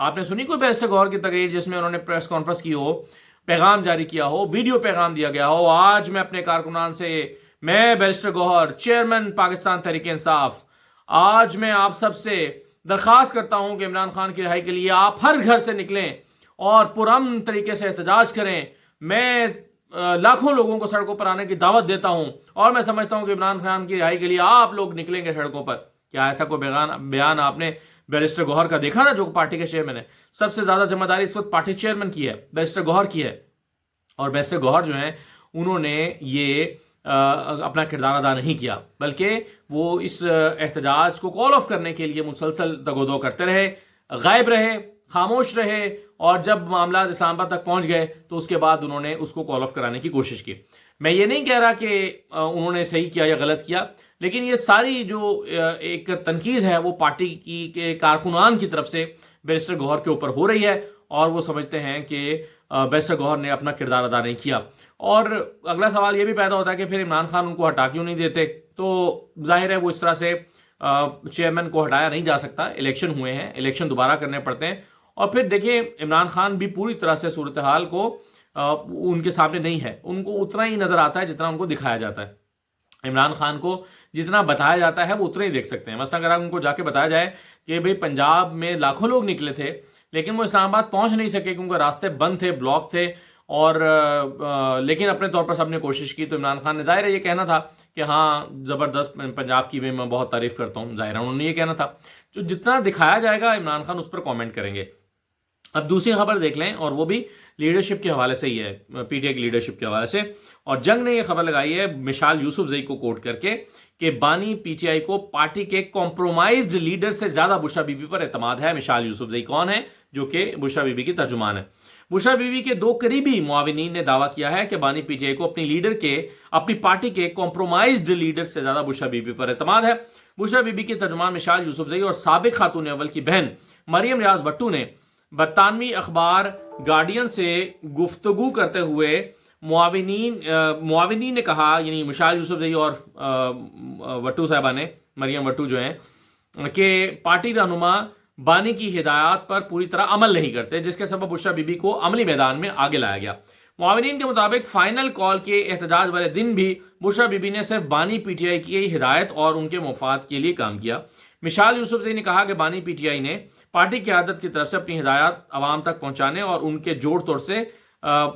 آپ نے سنی کوئی بیرسٹر گوہر کی تقریر جس میں انہوں نے پریس کانفرنس کی ہو, پیغام جاری کیا ہو, ویڈیو پیغام دیا گیا ہو, آج میں اپنے کارکنان سے, میں بیرسٹر گوہر چیئرمین پاکستان تحریک انصاف, آج میں آپ سب سے درخواست کرتا ہوں کہ عمران خان کی رہائی کے لیے آپ ہر گھر سے نکلیں اور پرامن طریقے سے احتجاج کریں. میں لاکھوں لوگوں کو سڑکوں پر آنے کی دعوت دیتا ہوں اور میں سمجھتا ہوں کہ عمران خان کی رہائی کے لیے آپ لوگ نکلیں گے سڑکوں پر. کیا ایسا کوئی بیان آپ نے بیرسٹر گوہر کا دیکھا نا, جو پارٹی کے چیئرمین ہے؟ سب سے زیادہ ذمہ داری اس وقت پارٹی چیئرمین کی ہے, بیرسٹر گوہر کی ہے. اور بیرسٹر گوہر جو ہیں انہوں نے یہ اپنا کردار ادا نہیں کیا, بلکہ وہ اس احتجاج کو کال آف کرنے کے لیے مسلسل دگ و دو کرتے رہے, غائب رہے, خاموش رہے, اور جب معاملات اسلام آباد تک پہنچ گئے تو اس کے بعد انہوں نے اس کو کال آف کرانے کی کوشش کی. میں یہ نہیں کہہ رہا کہ انہوں نے صحیح کیا یا غلط کیا, لیکن یہ ساری جو ایک تنقید ہے وہ پارٹی کی کے کارکنان کی طرف سے بیرسٹر گوہر کے اوپر ہو رہی ہے, اور وہ سمجھتے ہیں کہ بیرسٹر گوہر نے اپنا کردار ادا نہیں کیا. اور اگلا سوال یہ بھی پیدا ہوتا ہے کہ پھر عمران خان ان کو ہٹا کیوں نہیں دیتے؟ تو ظاہر ہے وہ اس طرح سے چیئرمین کو ہٹایا نہیں جا سکتا, الیکشن ہوئے ہیں, الیکشن دوبارہ کرنے پڑتے ہیں. اور پھر دیکھیں عمران خان بھی پوری طرح سے صورتحال کو ان کے سامنے نہیں ہے, ان کو اتنا ہی نظر آتا ہے جتنا ان کو دکھایا جاتا ہے. عمران خان کو جتنا بتایا جاتا ہے وہ اتنا ہی دیکھ سکتے ہیں. مثلا اگر ان کو جا کے بتایا جائے کہ بھئی پنجاب میں لاکھوں لوگ نکلے تھے لیکن وہ اسلام آباد پہنچ نہیں سکے کیونکہ راستے بند تھے, بلاک تھے, اور لیکن اپنے طور پر سب نے کوشش کی, تو عمران خان نے ظاہر ہے یہ کہنا تھا کہ ہاں زبردست پنجاب کی بھی میں بہت تعریف کرتا ہوں. ظاہر ہے انہوں نے یہ کہنا تھا. جو جتنا دکھایا جائے گا عمران خان اس پر کامنٹ کریں گے. اب دوسری خبر دیکھ لیں, اور وہ بھی لیڈرشپ کے حوالے سے ہی ہے, پی ٹی آئی کی لیڈرشپ کے حوالے سے. اور جنگ نے یہ خبر لگائی ہے مشال یوسفزئی کو کوٹ کر کے کہ بانی پی ٹی آئی کو پارٹی کے کمپرومائزڈ لیڈر سے زیادہ بشرا بی بی پر اعتماد ہے. مشال یوسفزئی کون ہے؟ جو کہ بشرا بی بی کی ترجمان ہے. بشرا بی بی کے دو قریبی معاونین نے دعویٰ کیا ہے کہ بانی پی ٹی آئی کو اپنی پارٹی کے کمپرومائزڈ لیڈر سے زیادہ بشرا بی بی پر اعتماد ہے. بشرا بی بی کی ترجمان مشال یوسفزئی اور سابق خاتون اول کی بہن مریم ریاض بٹو نے برطانوی اخبار گارڈین سے گفتگو کرتے ہوئے معاونین نے کہا, یعنی مشال یوسفزئی اور وٹو صاحبہ نے, مریم وٹو جو ہیں, کہ پارٹی رہنما بانی کی ہدایات پر پوری طرح عمل نہیں کرتے, جس کے سبب بشرا بی بی کو عملی میدان میں آگے لایا گیا. معاونین کے مطابق فائنل کال کے احتجاج والے دن بھی بشرا بی بی نے صرف بانی پی ٹی آئی کی ہدایت اور ان کے مفاد کے لیے کام کیا. مشال یوسفزئی نے کہا کہ بانی پی ٹی آئی نے پارٹی قیادت کی طرف سے اپنی ہدایات عوام تک پہنچانے اور ان کے جوڑ توڑ سے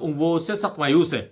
وہ اس سے سخت مایوس ہیں.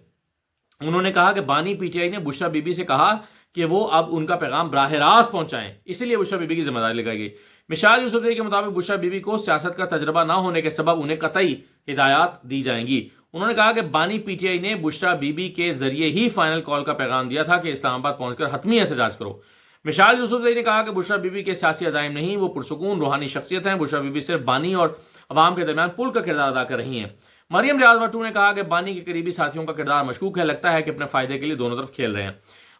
انہوں نے کہا کہ بانی پی ٹی آئی نے بشرا بی بی سے کہا کہ وہ اب ان کا پیغام براہ راست پہنچائیں, اسی لیے بشرا بی بی کی ذمہ داری لگائی گئی. مشال یوسفزئی کے مطابق بشرا بی بی کو سیاست کا تجربہ نہ ہونے کے سبب انہیں قطعی ہدایات دی جائیں گی. انہوں نے کہا کہ بانی پی ٹی آئی نے بشرا بی بی کے ذریعے ہی فائنل کال کا پیغام دیا تھا کہ اسلام آباد پہنچ کر حتمی احتجاج کرو. مشال یوسفزئی نے کہا کہ بشرا بی بی کے سیاسی عزائم نہیں, وہ پرسکون روحانی شخصیت ہیں. بشرا بی بی صرف بانی اور عوام کے درمیان پل کا کردار ادا کر رہی ہیں. مریم ریاض بٹو نے کہا کہ بانی کے قریبی ساتھیوں کا کردار مشکوک ہے, لگتا ہے کہ اپنے فائدے کے لیے دونوں طرف کھیل رہے ہیں.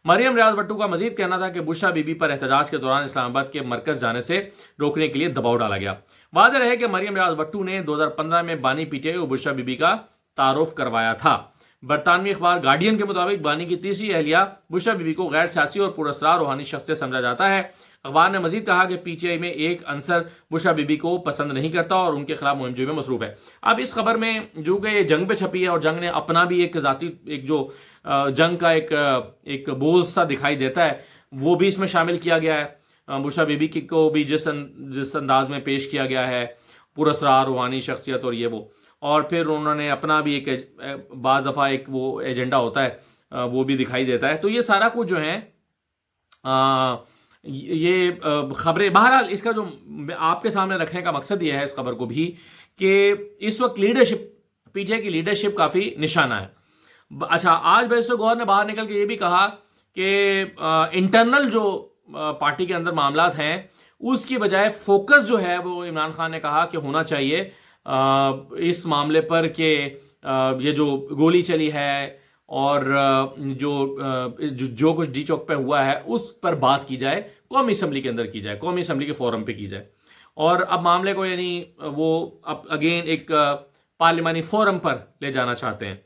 مریم ریاض بٹو کا مزید کہنا تھا کہ بشرا بی بی پر احتجاج کے دوران اسلام آباد کے مرکز جانے سے روکنے کے لیے دباؤ ڈالا گیا. واضح رہے کہ مریم ریاض بٹو نے 2015 میں بانی پی ٹی آئی اور بشرا بی بی کا تعارف کروایا تھا. برطانوی اخبار گارڈین کے مطابق بانی کی تیسری اہلیہ بشرا بی بی کو غیر سیاسی اور پراسرار روحانی شخصیت سمجھا جاتا ہے. اخبار نے مزید کہا کہ پی ٹی آئی میں ایک عنصر بشرا بی بی کو پسند نہیں کرتا اور ان کے خلاف مہم جوئی میں مصروف ہے. اب اس خبر میں جو کہ یہ جنگ پہ چھپی ہے اور جنگ نے اپنا بھی ایک ذاتی ایک جو جنگ کا ایک بوجھ سا دکھائی دیتا ہے وہ بھی اس میں شامل کیا گیا ہے. بشرا بی بی کو بھی جس انداز میں پیش کیا گیا ہے, پراسرار روحانی شخصیت اور یہ وہ, اور پھر انہوں نے اپنا بھی ایک بعض دفعہ ایک وہ ایجنڈا ہوتا ہے وہ بھی دکھائی دیتا ہے. تو یہ سارا کچھ جو ہے یہ خبریں, بہرحال اس کا جو آپ کے سامنے رکھنے کا مقصد یہ ہے اس خبر کو بھی کہ اس وقت لیڈرشپ پی ٹی آئی کی لیڈرشپ کافی نشانہ ہے. اچھا, آج بیرسٹر گوہر نے باہر نکل کے یہ بھی کہا کہ انٹرنل جو پارٹی کے اندر معاملات ہیں اس کی بجائے فوکس جو ہے وہ عمران خان نے کہا کہ ہونا چاہیے اس معاملے پر کہ یہ جو گولی چلی ہے اور جو کچھ ڈی چوک پہ ہوا ہے اس پر بات کی جائے, قومی اسمبلی کے اندر کی جائے, قومی اسمبلی کے فورم پہ کی جائے, اور اب معاملے کو یعنی وہ اب اگین ایک پارلیمانی فورم پر لے جانا چاہتے ہیں.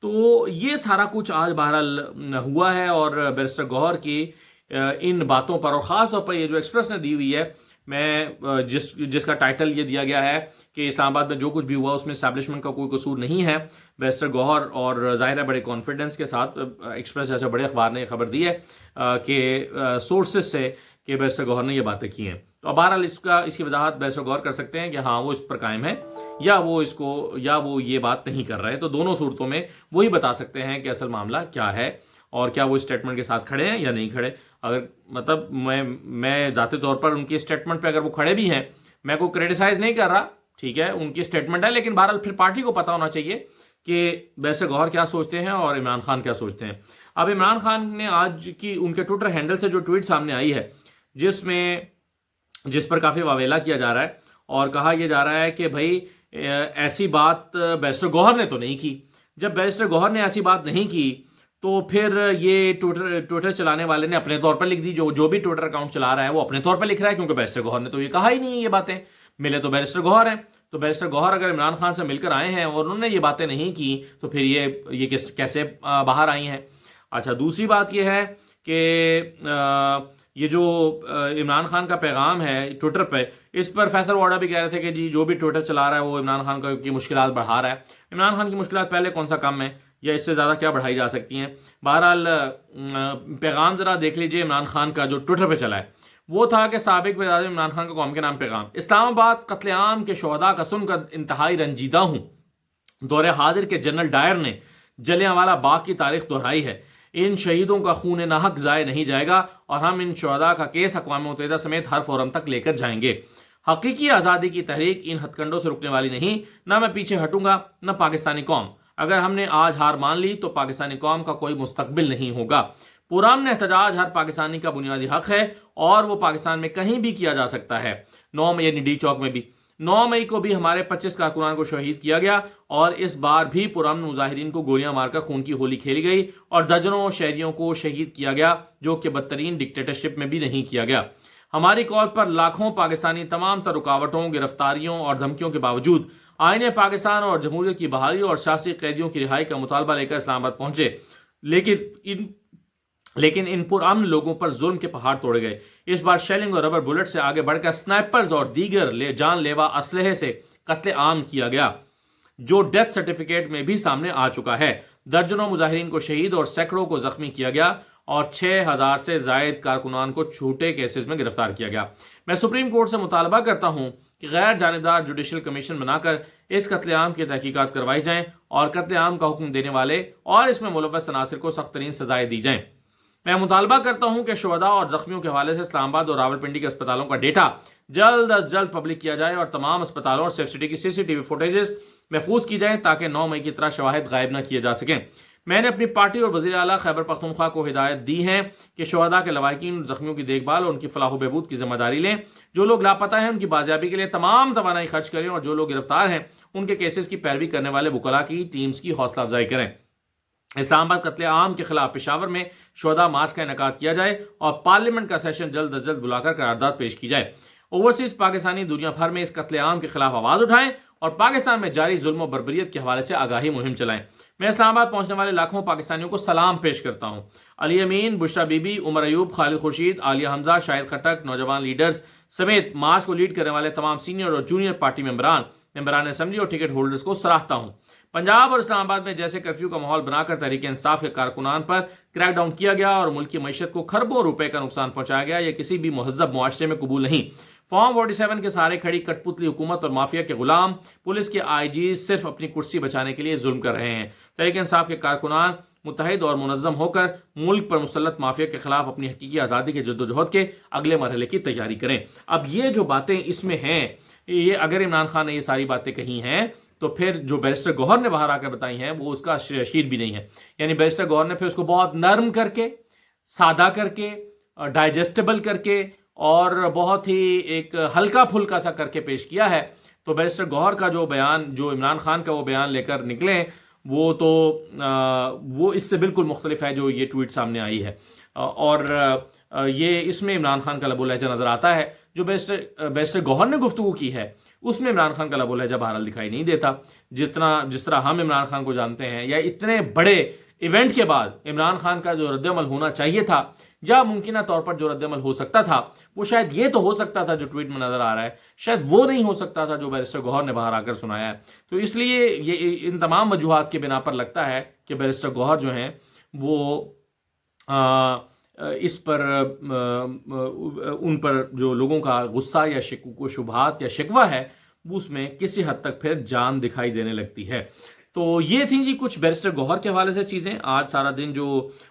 تو یہ سارا کچھ آج بہرحال ہوا ہے, اور بیرسٹر گوہر کی ان باتوں پر اور خاص طور پر یہ جو ایکسپریس نے دی ہوئی ہے میں جس کا ٹائٹل یہ دیا گیا ہے کہ اسلام آباد میں جو کچھ بھی ہوا اس میں اسٹیبلشمنٹ کا کوئی قصور نہیں ہے، بیرسٹر گوہر، اور ظاہر ہے بڑے کانفیڈنس کے ساتھ ایکسپریس جیسے بڑے اخبار نے یہ خبر دی ہے کہ سورسز سے کہ بیرسٹر گوہر نے یہ باتیں کی ہیں. تو بہرحال اس کی وضاحت بیرسٹر گوہر کر سکتے ہیں کہ ہاں وہ اس پر قائم ہے یا وہ یہ بات نہیں کر رہے. تو دونوں صورتوں میں وہی بتا سکتے ہیں کہ اصل معاملہ کیا ہے اور کیا وہ اسٹیٹمنٹ کے ساتھ کھڑے ہیں یا نہیں کھڑے. اگر مطلب میں ذاتی طور پر ان کی اسٹیٹمنٹ پہ اگر وہ کھڑے بھی ہیں، میں کوئی کریٹیسائز نہیں کر رہا، ٹھیک ہے، ان کی اسٹیٹمنٹ ہے، لیکن بہرحال پھر پارٹی کو پتا ہونا چاہیے کہ بیرسٹر گوہر کیا سوچتے ہیں اور عمران خان کیا سوچتے ہیں. اب عمران خان نے آج کی ان کے ٹویٹر ہینڈل سے جو ٹویٹ سامنے آئی ہے جس پر کافی واویلا کیا جا رہا ہے اور کہا یہ جا رہا ہے کہ بھائی ایسی بات بیرسٹر گوہر نے تو نہیں کی. جب بیرسٹر گوہر نے ایسی بات نہیں کی تو پھر یہ ٹویٹر چلانے والے نے اپنے طور پر لکھ دی. جو بھی ٹویٹر اکاؤنٹ چلا رہا ہے وہ اپنے طور پر لکھ رہا ہے، کیونکہ بیرسٹر گوہر نے تو یہ کہا ہی نہیں ہے. یہ باتیں ملے تو بیرسٹر گوہر ہیں، تو بیرسٹر گوہر اگر عمران خان سے مل کر آئے ہیں اور انہوں نے یہ باتیں نہیں کی تو پھر یہ کیسے باہر آئی ہیں. اچھا، دوسری بات یہ ہے کہ یہ جو عمران خان کا پیغام ہے ٹویٹر پہ، اس پر فیصل واڈا بھی کہہ رہے تھے کہ جی جو بھی ٹویٹر چلا رہا ہے وہ عمران خان کی مشکلات بڑھا رہا ہے. عمران خان کی مشکلات پہلے کون سا کم ہے یا اس سے زیادہ کیا بڑھائی جا سکتی ہیں؟ بہرحال پیغام ذرا دیکھ لیجئے عمران خان کا جو ٹویٹر پہ چلا ہے. وہ تھا کہ سابق وزیر اعظم عمران خان کا قوم کے نام پیغام: اسلام آباد قتل عام کے شہداء کا سن کر انتہائی رنجیدہ ہوں. دور حاضر کے جنرل ڈائر نے جلیانوالہ باغ کی تاریخ دہرائی ہے. ان شہیدوں کا خون ناحق ضائع نہیں جائے گا اور ہم ان شہداء کا کیس اقوام متحدہ سمیت ہر فورم تک لے کر جائیں گے. حقیقی آزادی کی تحریک ان ہتھ کنڈوں سے رکنے والی نہیں. نہ میں پیچھے ہٹوں گا نہ پاکستانی قوم. اگر ہم نے آج ہار مان لی تو پاکستانی قوم کا کوئی مستقبل نہیں ہوگا. پرامن احتجاج ہر پاکستانی کا بنیادی حق ہے اور وہ پاکستان میں کہیں بھی کیا جا سکتا ہے. 9 مئی یعنی ڈی چوک میں بھی 9 مئی کو بھی ہمارے 25 کارکنان کو شہید کیا گیا اور اس بار بھی پرامن مظاہرین کو گولیاں مار کر خون کی ہولی کھیلی گئی اور درجنوں شہریوں کو شہید کیا گیا، جو کہ بدترین ڈکٹیٹرشپ میں بھی نہیں کیا گیا. ہماری کال پر لاکھوں پاکستانی تمام تر رکاوٹوں، گرفتاریوں اور دھمکیوں کے باوجود آئین پاکستان اور جمہوریت کی بحالی اور سیاسی قیدیوں کی رہائی کا مطالبہ لے کر اسلام آباد پہنچے، لیکن ان پرامن لوگوں پر ظلم کے پہاڑ توڑے گئے. اس بار شیلنگ اور ربر بلٹ سے آگے بڑھ کر سنائپرز اور دیگر جان لیوا اسلحے سے قتل عام کیا گیا، جو ڈیتھ سرٹیفکیٹ میں بھی سامنے آ چکا ہے. درجنوں مظاہرین کو شہید اور سینکڑوں کو زخمی کیا گیا اور 6000 سے زائد کارکنان کو چھوٹے کیسز میں گرفتار کیا گیا. میں سپریم کورٹ سے مطالبہ کرتا ہوں کہ غیر جانبدار جوڈیشل کمیشن بنا کر اس قتل عام کی تحقیقات کروائی جائیں اور قتل عام کا حکم دینے والے اور اس میں ملوث عناصر کو سخت ترین سزائیں دی جائیں. میں مطالبہ کرتا ہوں کہ شہداء اور زخمیوں کے حوالے سے اسلام آباد اور راولپنڈی کے اسپتالوں کا ڈیٹا جلد از جلد پبلک کیا جائے اور تمام اسپتالوں اور سیف سٹی کی CCTV فوٹیجز محفوظ کی جائیں تاکہ 9 مئی کی طرح شواہد غائب نہ کیے جا سکیں. میں نے اپنی پارٹی اور وزیر اعلیٰ خیبر پختونخوا کو ہدایت دی ہے کہ شہداء کے لواحقین زخمیوں کی دیکھ بھال اور ان کی فلاح و بہبود کی ذمہ داری لیں. جو لوگ لاپتہ ہیں ان کی بازیابی کے لیے تمام توانائی خرچ کریں اور جو لوگ گرفتار ہیں ان کے کیسز کی پیروی کرنے والے وکلاء کی ٹیمز کی حوصلہ افزائی کریں. اسلام آباد قتل عام کے خلاف پشاور میں شہداء مارچ کا انعقاد کیا جائے اور پارلیمنٹ کا سیشن جلد از جلد بلا کر قرارداد پیش کی جائے. اوورسیز پاکستانی دنیا بھر میں اس قتل عام کے خلاف آواز اٹھائیں اور پاکستان میں جاری ظلم و بربریت کے حوالے سے آگاہی مہم چلائیں. میں اسلام آباد پہنچنے والے لاکھوں پاکستانیوں کو سلام پیش کرتا ہوں. علی امین، بشرا بی بی، عمر ایوب، خالد خورشید، عالیہ حمزہ، شاہد خٹک، نوجوان لیڈرز سمیت مارچ کو لیڈ کرنے والے تمام سینئر اور جونیئر پارٹی ممبران اسمبلی اور ٹکٹ ہولڈرز کو سراہتا ہوں. پنجاب اور اسلام آباد میں جیسے کرفیو کا ماحول بنا کر تحریک انصاف کے کارکنان پر کریک ڈاؤن کیا گیا اور ملک کی معیشت کو کھربوں روپے کا نقصان پہنچایا گیا، یہ کسی بھی مہذب معاشرے میں قبول نہیں. فارم 47 کے سہارے کھڑی کٹ پتلی حکومت اور مافیا کے غلام پولیس کے IG صرف اپنی کرسی بچانے کے لیے ظلم کر رہے ہیں. تحریک انصاف کے کارکنان متحد اور منظم ہو کر ملک پر مسلط مافیا کے خلاف اپنی حقیقی آزادی کے جدوجہد کے اگلے مرحلے کی تیاری کریں. اب یہ جو باتیں اس میں ہیں، یہ اگر عمران خان نے یہ ساری باتیں کہی ہیں تو پھر جو بیرسٹر گوہر نے باہر آ کر بتائی ہیں وہ اس کا شیر بھی نہیں ہے. یعنی بیرسٹر گوہر نے پھر اس کو بہت نرم کر کے، سادہ کر کے، ڈائجسٹیبل کر کے اور بہت ہی ایک ہلکا پھلکا سا کر کے پیش کیا ہے. تو بیرسٹر گوہر کا جو بیان، جو عمران خان کا وہ بیان لے کر نکلے، وہ اس سے بالکل مختلف ہے جو یہ ٹویٹ سامنے آئی ہے. اور یہ اس میں عمران خان کا لب و لہجہ نظر آتا ہے. جو بیرسٹر گوہر نے گفتگو کی ہے اس میں عمران خان کا لب و لہجہ بہرحال دکھائی نہیں دیتا. جس طرح ہم عمران خان کو جانتے ہیں، یا اتنے بڑے ایونٹ کے بعد عمران خان کا جو رد عمل ہونا چاہیے تھا یا ممکنہ طور پر جو رد عمل ہو سکتا تھا وہ شاید یہ تو ہو سکتا تھا جو ٹویٹ میں نظر آ رہا ہے، شاید وہ نہیں ہو سکتا تھا جو بیرسٹر گوہر نے باہر آ کر سنایا ہے۔ تو اس لیے یہ ان تمام وجوہات کی بنا پر لگتا ہے کہ بیرسٹر گوہر جو ہیں وہ اس پر ان پر جو لوگوں کا غصہ یا شکوک و شبہات یا شکوہ ہے وہ اس میں کسی حد تک پھر جان دکھائی دینے لگتی ہے۔ تو یہ تھیں جی کچھ بیرسٹر گوہر کے حوالے سے چیزیں۔ آج سارا دن جو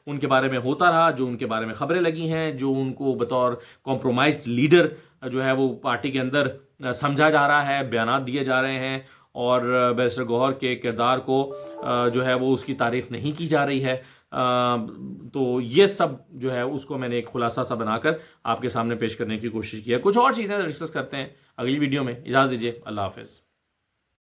ان کے بارے میں ہوتا رہا، جو ان کے بارے میں خبریں لگی ہیں، جو ان کو بطور کمپرومائزڈ لیڈر جو ہے وہ پارٹی کے اندر سمجھا جا رہا ہے، بیانات دیے جا رہے ہیں، اور بیرسٹر گوہر کے کردار کو جو ہے وہ اس کی تعریف نہیں کی جا رہی ہے۔ تو یہ سب جو ہے اس کو میں نے ایک خلاصہ سا بنا کر آپ کے سامنے پیش کرنے کی کوشش کی ہے۔ کچھ اور چیزیں ڈسکس کرتے ہیں اگلی ویڈیو میں۔ اجازت دیجیے، اللہ حافظ۔